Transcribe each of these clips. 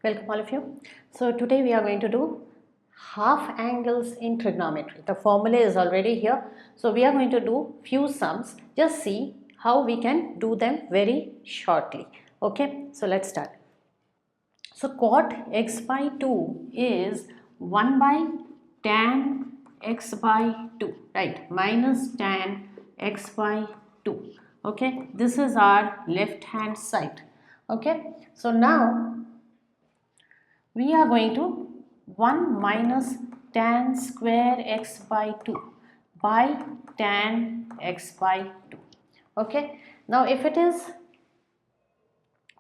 Welcome all of you. So today we are going to do half angles in trigonometry. The formula is already here. So we are going to do few sums. Just see how we can do them very shortly. Okay, so let's start. So cot x by 2 is 1 by tan x by 2, right, minus tan x by 2. Okay, this is our left hand side. Okay, so now we are going to 1 minus tan square x by 2 by tan x by 2. Okay, now if it is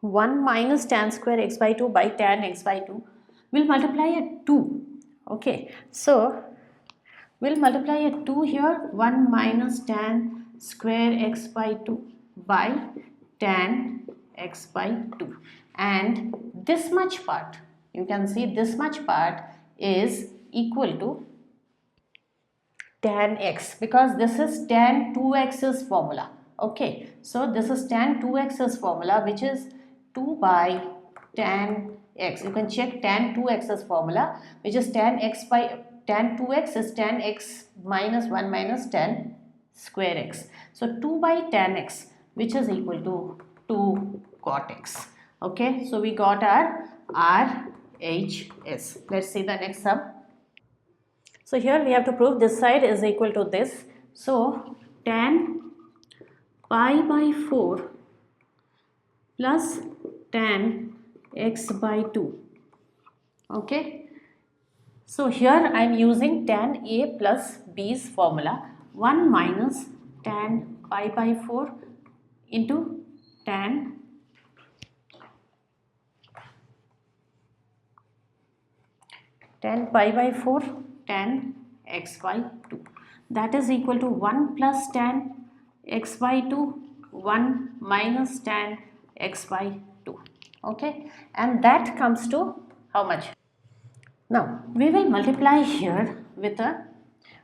1 minus tan square x by 2 by tan x by 2, we'll multiply a 2. Okay, so we'll multiply a 2 here, 1 minus tan square x by 2 by tan x by 2, and this much part, you can see this much part is equal to tan x, because this is tan 2x's formula. Okay, so this is tan 2x's formula, which is 2 by tan x. You can check tan 2x's formula, which is tan x by tan 2x is tan x minus 1 minus tan square x. So 2 by tan x, which is equal to 2 cot x. Okay, so we got our RHS. Let's see the next sum. So here we have to prove this side is equal to this. So tan pi by 4 plus tan x by 2. Okay. So here I am using tan A plus B's formula. 1 minus tan pi by 4 into tan pi by 4 tan x by 2. That is equal to 1 plus tan x by 2, 1 minus tan x by 2. Okay, and that comes to how much? Now we will multiply here with a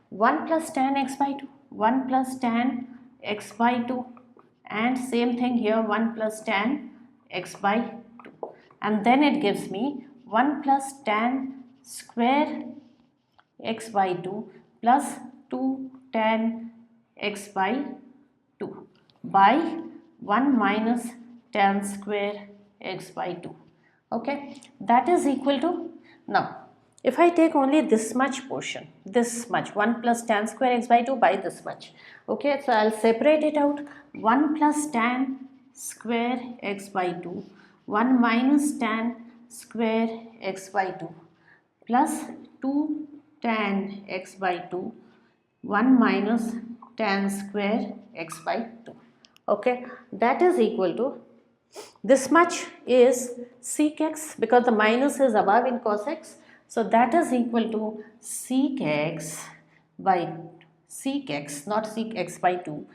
1 plus tan x by 2, 1 plus tan x by 2, and same thing here, 1 plus tan x by 2, and then it gives me 1 plus tan square x by 2 plus 2 tan x by 2 by 1 minus tan square x by 2. Okay, that is equal to, now if I take only this much portion, this much, 1 plus tan square x by 2 by this much. Okay, so I'll separate it out. 1 plus tan square x by 2, 1 minus tan square x by 2 plus 2 tan x by 2, 1 minus tan square x by 2. Okay, that is equal to, this much is sec x, because the minus is above in cos x. So that is equal to sec x by sec x, not sec x by 2,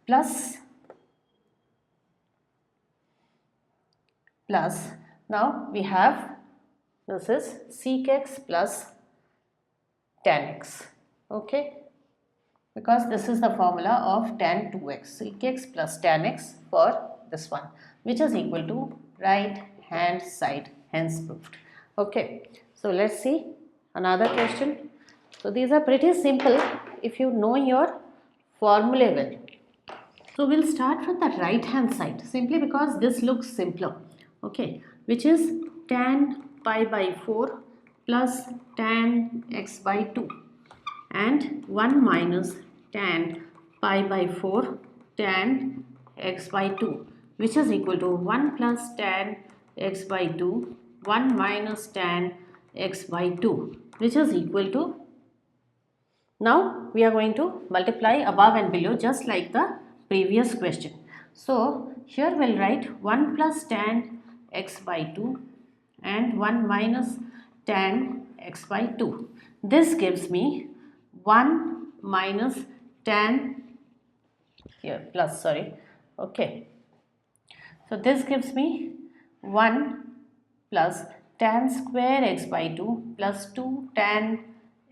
plus now we have, this is sec x plus tan x. Okay, because this is the formula of tan 2x, sec x plus tan x for this one, which is equal to right hand side, hence proved. Okay, so let's see another question. So these are pretty simple if you know your formula well. So we'll start from the right hand side, simply because this looks simpler. Okay, which is tan pi by 4 plus tan x by 2 and 1 minus tan pi by 4 tan x by 2, which is equal to 1 plus tan x by 2, 1 minus tan x by 2, which is equal to, now we are going to multiply above and below just like the previous question. So here we'll write 1 plus tan x by 2 and 1 minus tan x by 2. This gives me 1 minus tan, here plus, sorry. Okay, so this gives me 1 plus tan square x by 2 plus 2 tan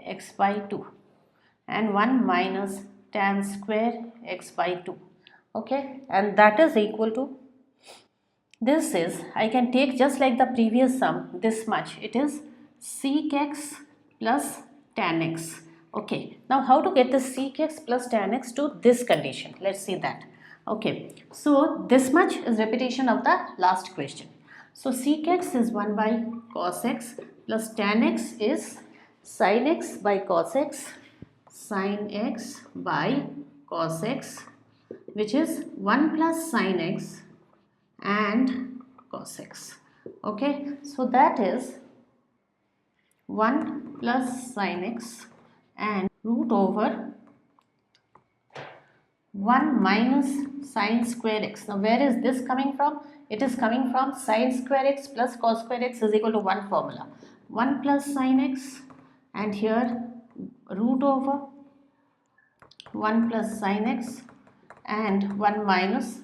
x by 2 and 1 minus tan square x by 2. Okay, and that is equal to this is, I can take just like the previous sum, this much, it is sec x plus tan x. Okay, now how to get the sec x plus tan x to this condition? Let's see that. Okay, so this much is repetition of the last question. So sec x is 1 by cos x plus tan x is sin x by cos x, sin x by cos x, which is 1 plus sin x and cos x. Okay, so that is 1 plus sin x and root over 1 minus sin square x. Now where is this coming from? It is coming from sin square x plus cos square x is equal to 1 formula. 1 plus sin x and here root over 1 plus sin x and 1 minus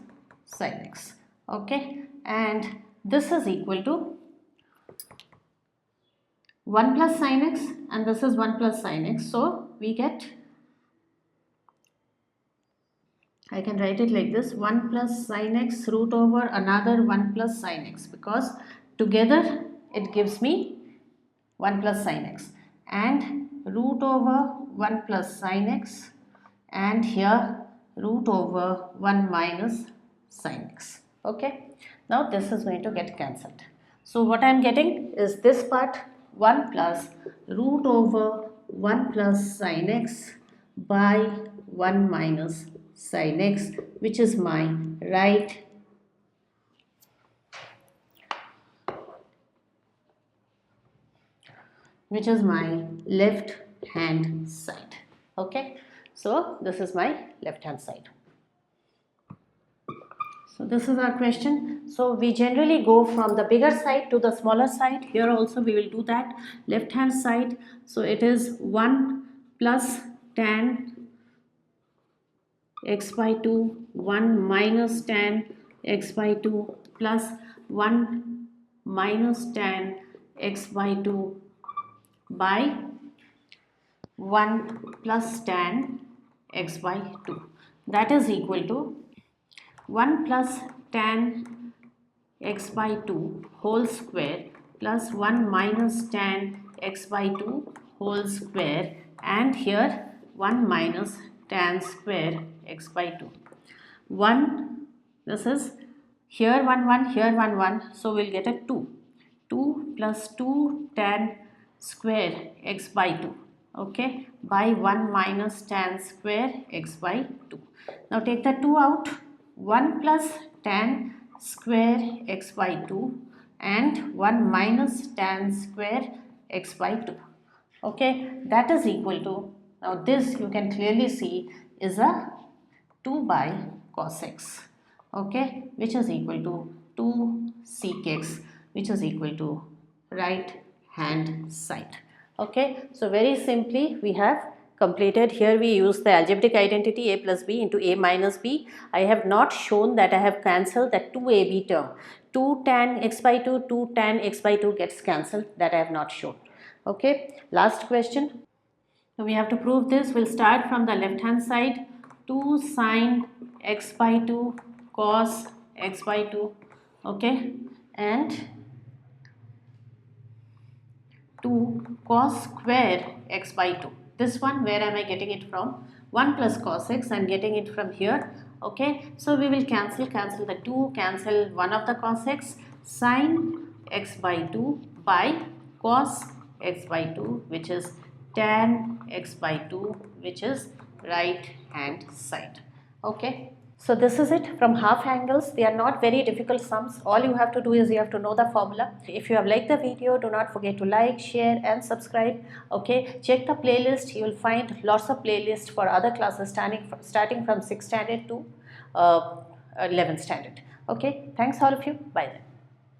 sin x. Okay, and this is equal to 1 plus sin x and this is 1 plus sin x. So we get, I can write it like this, 1 plus sin x root over another 1 plus sin x, because together it gives me 1 plus sin x, and root over 1 plus sin x and here root over 1 minus sin x. Okay, now this is going to get cancelled. So what I am getting is this part, 1 plus root over 1 plus sin x by 1 minus sin x, which is my right left hand side. Okay, so this is my left hand side. So this is our question. So we generally go from the bigger side to the smaller side. Here also we will do that. Left hand side. So it is 1 plus tan x by 2, 1 minus tan x by 2 plus 1 minus tan x by 2 by 1 plus tan x by 2. That is equal to 1 plus tan x by 2 whole square plus 1 minus tan x by 2 whole square, and here 1 minus tan square x by 2. 1, this is here 1 1, here 1 1, so we'll get a 2. 2 plus 2 tan square x by 2, okay, by 1 minus tan square x by 2. Now take the 2 out. 1 plus tan square x by 2 and 1 minus tan square x by 2. Okay, that is equal to, now this you can clearly see is a 2 by cos x. Okay, which is equal to 2 sec x, which is equal to right hand side. Okay, so very simply we have completed. Here we use the algebraic identity a plus b into a minus b. I have not shown that I have cancelled that 2ab term. 2 tan x by 2, 2 tan x by 2 gets cancelled, that I have not shown. Okay, last question. So we have to prove this. We'll start from the left hand side. 2 sine x by 2 cos x by 2, okay, and 2 cos square x by 2. This one, where am I getting it from? 1 plus cos x, I am getting it from here. Okay, so we will cancel the 2, cancel one of the cos x, sin x by 2 by cos x by 2, which is tan x by 2, which is right hand side. Okay, so this is it from half angles. They are not very difficult sums. All you have to do is you have to know the formula. If you have liked the video, do not forget to like, share and subscribe. Okay, check the playlist. You will find lots of playlists for other classes starting from 6th standard to 11th standard. Okay, thanks all of you. Bye then.